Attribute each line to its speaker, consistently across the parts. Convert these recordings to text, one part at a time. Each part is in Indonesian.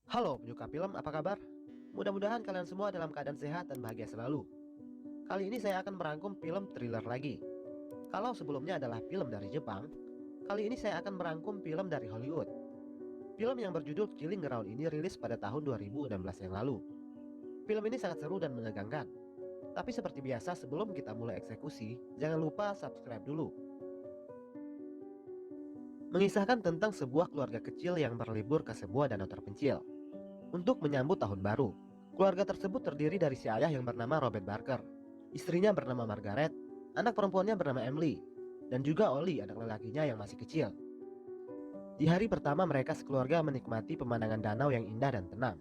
Speaker 1: Halo penyuka film, apa kabar? Mudah-mudahan kalian semua dalam keadaan sehat dan bahagia selalu. Kali ini saya akan merangkum film thriller lagi. Kalau sebelumnya adalah film dari Jepang, kali ini saya akan merangkum film dari Hollywood. Film yang berjudul Killing Ground ini rilis pada tahun 2016 yang lalu. Film ini sangat seru dan menegangkan. Tapi seperti biasa sebelum kita mulai eksekusi, jangan lupa subscribe dulu. Mengisahkan tentang sebuah keluarga kecil yang berlibur ke sebuah danau terpencil untuk menyambut tahun baru. Keluarga tersebut terdiri dari si ayah yang bernama Robert Barker, istrinya bernama Margaret, anak perempuannya bernama Emily, dan juga Ollie, anak lelakinya yang masih kecil. Di hari pertama mereka sekeluarga menikmati pemandangan danau yang indah dan tenang.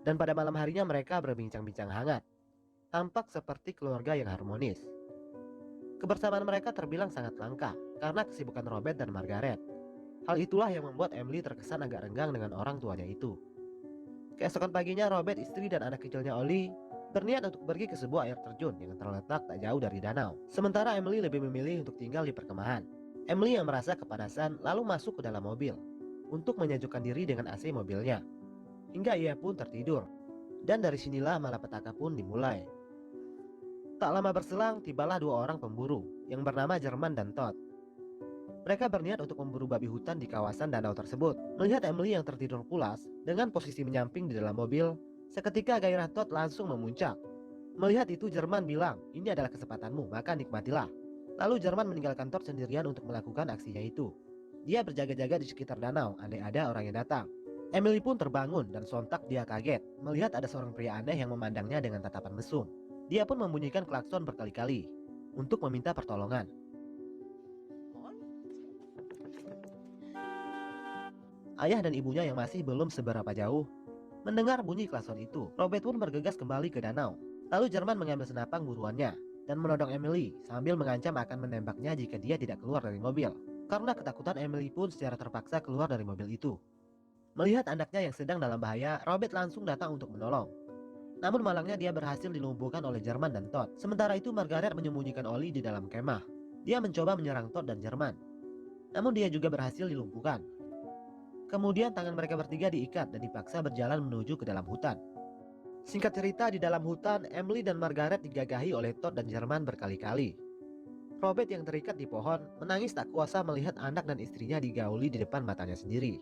Speaker 1: Dan pada malam harinya mereka berbincang-bincang hangat. Tampak seperti keluarga yang harmonis. Kebersamaan mereka terbilang sangat langka karena kesibukan Robert dan Margaret. Hal itulah yang membuat Emily terkesan agak renggang dengan orang tuanya itu. Keesokan paginya Robert, istri dan anak kecilnya Ollie berniat untuk pergi ke sebuah air terjun yang terletak tak jauh dari danau. Sementara Emily lebih memilih untuk tinggal di perkemahan. Emily yang merasa kepanasan lalu masuk ke dalam mobil untuk menyejukkan diri dengan AC mobilnya. Hingga ia pun tertidur. Dan dari sinilah malapetaka pun dimulai. Tak lama berselang tibalah dua orang pemburu yang bernama Jerman dan Todd. Mereka berniat untuk memburu babi hutan di kawasan danau tersebut. Melihat Emily yang tertidur pulas dengan posisi menyamping di dalam mobil, seketika gairah Todd langsung memuncak. Melihat itu Jerman bilang, ini adalah kesempatanmu, maka nikmatilah. Lalu Jerman meninggalkan Todd sendirian untuk melakukan aksinya itu. Dia berjaga-jaga di sekitar danau, andai ada orang yang datang. Emily pun terbangun dan sontak dia kaget melihat ada seorang pria aneh yang memandangnya dengan tatapan mesum. Dia pun membunyikan klakson berkali-kali untuk meminta pertolongan. Ayah dan ibunya yang masih belum seberapa jauh mendengar bunyi klakson itu. Robert pun bergegas kembali ke danau. Lalu Jerman mengambil senapang buruannya dan menodong Emily sambil mengancam akan menembaknya jika dia tidak keluar dari mobil. Karena ketakutan, Emily pun secara terpaksa keluar dari mobil itu. Melihat anaknya yang sedang dalam bahaya, Robert langsung datang untuk menolong. Namun malangnya dia berhasil dilumpuhkan oleh Jerman dan Todd. Sementara itu Margaret menyembunyikan Ollie di dalam kemah. Dia mencoba menyerang Todd dan Jerman. Namun dia juga berhasil dilumpuhkan. Kemudian tangan mereka bertiga diikat dan dipaksa berjalan menuju ke dalam hutan. Singkat cerita, di dalam hutan, Emily dan Margaret digagahi oleh Todd dan Jerman berkali-kali. Robert yang terikat di pohon menangis tak kuasa melihat anak dan istrinya digauli di depan matanya sendiri.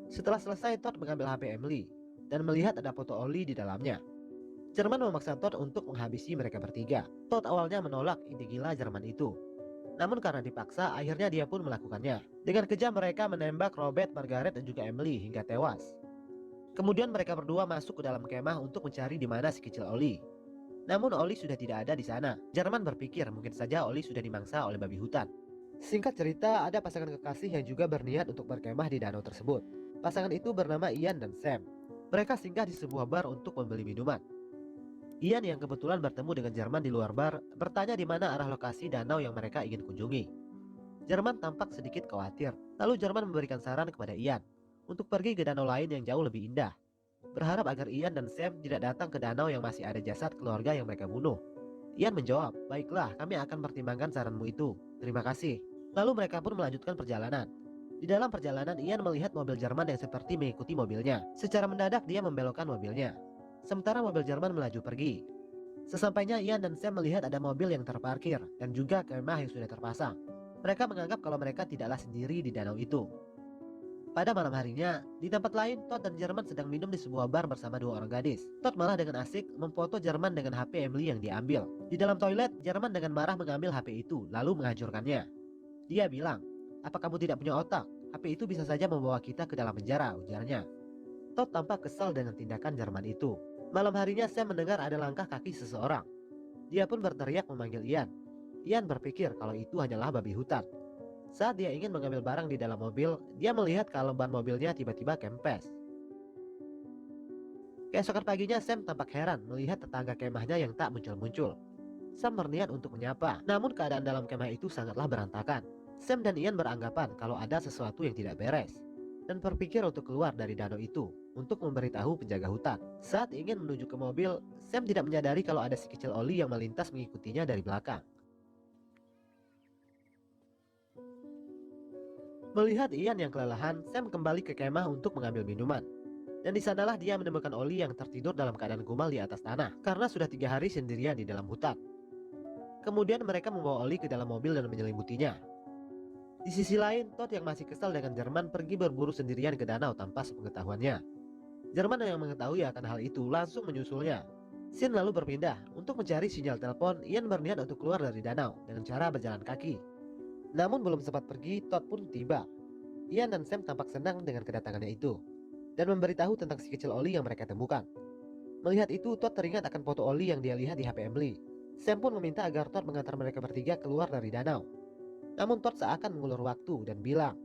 Speaker 1: Setelah selesai, Todd mengambil HP Emily dan melihat ada foto Ollie di dalamnya. Jerman memaksa Todd untuk menghabisi mereka bertiga. Todd awalnya menolak ide gila Jerman itu. Namun karena dipaksa, akhirnya dia pun melakukannya. Dengan kejam mereka menembak Robert, Margaret, dan juga Emily hingga tewas. Kemudian mereka berdua masuk ke dalam kemah untuk mencari di mana si kecil Ollie. Namun Ollie sudah tidak ada di sana. Jerman berpikir mungkin saja Ollie sudah dimangsa oleh babi hutan. Singkat cerita, ada pasangan kekasih yang juga berniat untuk berkemah di danau tersebut. Pasangan itu bernama Ian dan Sam. Mereka singgah di sebuah bar untuk membeli minuman. Ian yang kebetulan bertemu dengan Jerman di luar bar bertanya di mana arah lokasi danau yang mereka ingin kunjungi. Jerman tampak sedikit khawatir. Lalu Jerman memberikan saran kepada Ian untuk pergi ke danau lain yang jauh lebih indah, berharap agar Ian dan Sam tidak datang ke danau yang masih ada jasad keluarga yang mereka bunuh. Ian menjawab, baiklah, kami akan pertimbangkan saranmu itu. Terima kasih. Lalu mereka pun melanjutkan perjalanan. Di dalam perjalanan, Ian melihat mobil Jerman yang seperti mengikuti mobilnya. Secara mendadak dia membelokkan mobilnya. Sementara mobil Jerman melaju pergi. Sesampainya Ian dan Sam melihat ada mobil yang terparkir dan juga kemah yang sudah terpasang. Mereka menganggap kalau mereka tidaklah sendiri di danau itu. Pada malam harinya, di tempat lain, Todd dan Jerman sedang minum di sebuah bar bersama dua orang gadis. Todd malah dengan asik memfoto Jerman dengan HP Emily yang diambil. Di dalam toilet, Jerman dengan marah mengambil HP itu, lalu menghancurkannya. Dia bilang, apa kamu tidak punya otak? HP itu bisa saja membawa kita ke dalam penjara, ujarnya. Todd tampak kesal dengan tindakan Jerman itu. Malam harinya Sam mendengar ada langkah kaki seseorang. Dia pun berteriak memanggil Ian. Ian berpikir kalau itu hanyalah babi hutan. Saat dia ingin mengambil barang di dalam mobil, dia melihat kalau ban mobilnya tiba-tiba kempes. Keesokan paginya Sam tampak heran melihat tetangga kemahnya yang tak muncul-muncul. Sam berniat untuk menyapa, namun keadaan dalam kemah itu sangatlah berantakan. Sam dan Ian beranggapan kalau ada sesuatu yang tidak beres dan berpikir untuk keluar dari danau itu untuk memberitahu penjaga hutan. Saat ingin menuju ke mobil, Sam tidak menyadari kalau ada si kecil Ollie yang melintas mengikutinya dari belakang. Melihat Ian yang kelelahan, Sam kembali ke kemah untuk mengambil minuman. Dan di sanalah dia menemukan Ollie yang tertidur dalam keadaan gumal di atas tanah karena sudah 3 hari sendirian di dalam hutan. Kemudian mereka membawa Ollie ke dalam mobil dan menyelimutinya. Di sisi lain, Todd yang masih kesal dengan Jerman pergi berburu sendirian ke danau tanpa sepengetahuannya. Jerman yang mengetahui akan hal itu langsung menyusulnya. Sin lalu berpindah untuk mencari sinyal telepon. Ian berniat untuk keluar dari danau dengan cara berjalan kaki. Namun belum sempat pergi, Todd pun tiba. Ian dan Sam tampak senang dengan kedatangannya itu dan memberitahu tentang si kecil Ollie yang mereka temukan. Melihat itu, Todd teringat akan foto Ollie yang dia lihat di HP Emily. Sam pun meminta agar Todd mengantar mereka bertiga keluar dari danau. Namun Todd seakan mengulur waktu dan bilang,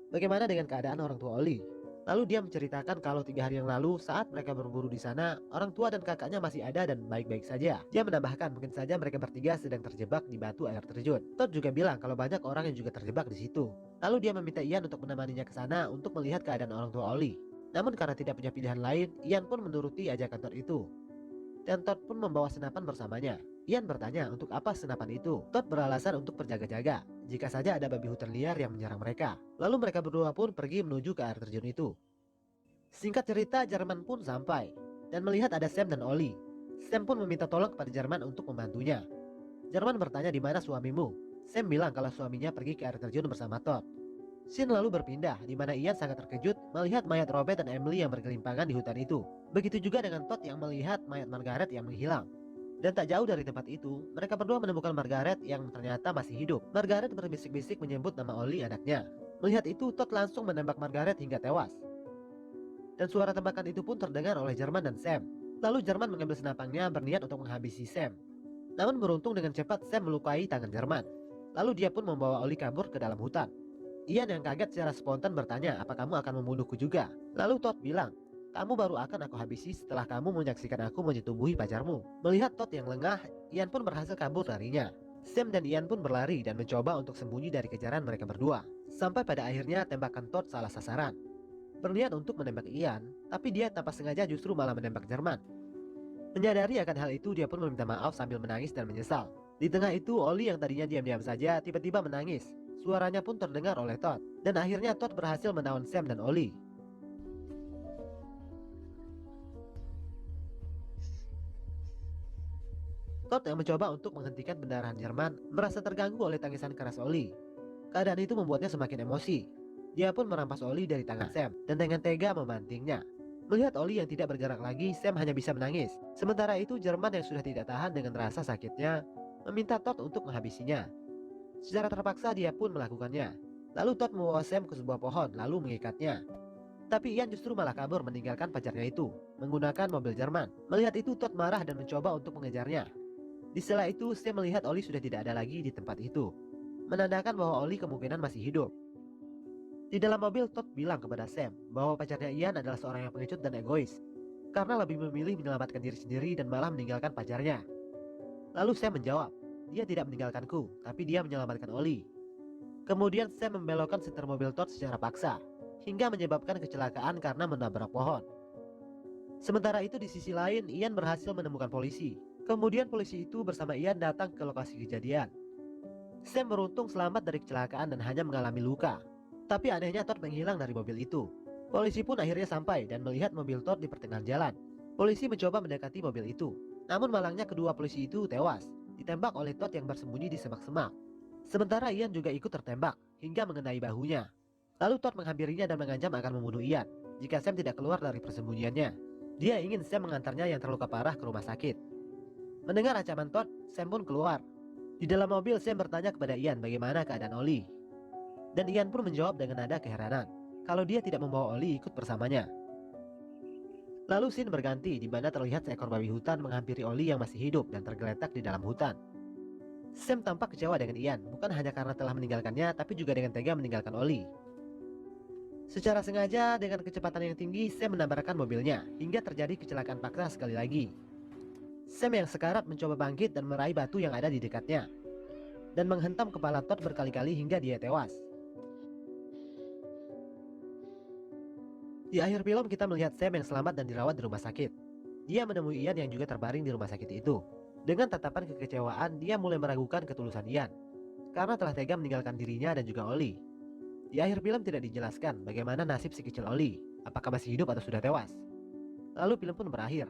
Speaker 1: "Bagaimana dengan keadaan orang tua Ollie?" Lalu dia menceritakan kalau 3 hari yang lalu saat mereka berburu di sana, orang tua dan kakaknya masih ada dan baik-baik saja. Dia menambahkan mungkin saja mereka bertiga sedang terjebak di batu air terjun. Todd juga bilang kalau banyak orang yang juga terjebak di situ. Lalu dia meminta Ian untuk menemaninya ke sana untuk melihat keadaan orang tua Ollie. Namun karena tidak punya pilihan lain, Ian pun menuruti ajakan Todd itu. Dan Todd pun membawa senapan bersamanya. Ian bertanya untuk apa senapan itu. Todd beralasan untuk berjaga-jaga jika saja ada babi hutan liar yang menyerang mereka. Lalu mereka berdua pun pergi menuju ke air terjun itu. Singkat cerita, Jerman pun sampai dan melihat ada Sam dan Ollie. Sam pun meminta tolong kepada Jerman untuk membantunya. Jerman bertanya di mana suamimu. Sam bilang kalau suaminya pergi ke air terjun bersama Todd. Sin lalu berpindah di mana Ian sangat terkejut melihat mayat Robert dan Emily yang bergelimpangan di hutan itu. Begitu juga dengan Todd yang melihat mayat Margaret yang menghilang. Dan tak jauh dari tempat itu, mereka berdua menemukan Margaret yang ternyata masih hidup. Margaret berbisik-bisik menyebut nama Ollie anaknya. Melihat itu, Todd langsung menembak Margaret hingga tewas. Dan suara tembakan itu pun terdengar oleh Jerman dan Sam. Lalu Jerman mengambil senapangnya berniat untuk menghabisi Sam. Namun beruntung dengan cepat Sam melukai tangan Jerman. Lalu dia pun membawa Ollie kabur ke dalam hutan. Ian yang kaget secara spontan bertanya, "Apa kamu akan membunuhku juga?" Lalu Todd bilang, "Kamu baru akan aku habisi setelah kamu menyaksikan aku menyetubuhi pacarmu." Melihat Todd yang lengah, Ian pun berhasil kabur darinya. Sam dan Ian pun berlari dan mencoba untuk sembunyi dari kejaran mereka berdua. Sampai pada akhirnya tembakan Todd salah sasaran. Berniat untuk menembak Ian, tapi dia tanpa sengaja justru malah menembak Jerman. Menyadari akan hal itu, dia pun meminta maaf sambil menangis dan menyesal. Di tengah itu, Ollie yang tadinya diam-diam saja tiba-tiba menangis. Suaranya pun terdengar oleh Todd. Dan akhirnya Todd berhasil menawan Sam dan Ollie. Todd yang mencoba untuk menghentikan pendarahan Jerman merasa terganggu oleh tangisan keras Ollie. Keadaan itu membuatnya semakin emosi. Dia pun merampas Ollie dari tangan Sam dan dengan tega membantingnya. Melihat Ollie yang tidak bergerak lagi, Sam hanya bisa menangis. Sementara itu Jerman yang sudah tidak tahan dengan rasa sakitnya meminta Todd untuk menghabisinya. Secara terpaksa dia pun melakukannya. Lalu Todd membawa Sam ke sebuah pohon lalu mengikatnya. Tapi Ian justru malah kabur meninggalkan pacarnya itu menggunakan mobil Jerman. Melihat itu Todd marah dan mencoba untuk mengejarnya. Di sela itu Sam melihat Ollie sudah tidak ada lagi di tempat itu, menandakan bahwa Ollie kemungkinan masih hidup. Di dalam mobil Todd bilang kepada Sam bahwa pacarnya Ian adalah seorang yang pengecut dan egois karena lebih memilih menyelamatkan diri sendiri dan malah meninggalkan pacarnya. Lalu Sam menjawab, "Dia tidak meninggalkanku, tapi dia menyelamatkan Ollie." Kemudian Sam membelokkan setir mobil Todd secara paksa hingga menyebabkan kecelakaan karena menabrak pohon. Sementara itu di sisi lain, Ian berhasil menemukan polisi. Kemudian polisi itu bersama Ian datang ke lokasi kejadian. Sam beruntung selamat dari kecelakaan dan hanya mengalami luka. Tapi anehnya Todd menghilang dari mobil itu. Polisi pun akhirnya sampai dan melihat mobil Todd di pertengahan jalan. Polisi mencoba mendekati mobil itu. Namun malangnya kedua polisi itu tewas, ditembak oleh Todd yang bersembunyi di semak-semak. Sementara Ian juga ikut tertembak hingga mengenai bahunya. Lalu Todd menghampirinya dan mengancam akan membunuh Ian jika Sam tidak keluar dari persembunyiannya. Dia ingin Sam mengantarnya yang terluka parah ke rumah sakit. Mendengar ancaman Todd, Sam pun keluar. Di dalam mobil Sam bertanya kepada Ian bagaimana keadaan Ollie. Dan Ian pun menjawab dengan nada keheranan kalau dia tidak membawa Ollie ikut bersamanya. Lalu scene berganti di mana terlihat seekor babi hutan menghampiri Ollie yang masih hidup dan tergeletak di dalam hutan. Sam tampak kecewa dengan Ian, bukan hanya karena telah meninggalkannya, tapi juga dengan tega meninggalkan Ollie. Secara sengaja dengan kecepatan yang tinggi, Sam menabrakkan mobilnya hingga terjadi kecelakaan paksa sekali lagi. Sam yang sekarat mencoba bangkit dan meraih batu yang ada di dekatnya dan menghentam kepala Todd berkali-kali hingga dia tewas. Di akhir film kita melihat Sam yang selamat dan dirawat di rumah sakit. Dia menemui Ian yang juga terbaring di rumah sakit itu. Dengan tatapan kekecewaan, dia mulai meragukan ketulusan Ian karena telah tega meninggalkan dirinya dan juga Ollie. Di akhir film tidak dijelaskan bagaimana nasib si kecil Oli, apakah masih hidup atau sudah tewas. Lalu film pun berakhir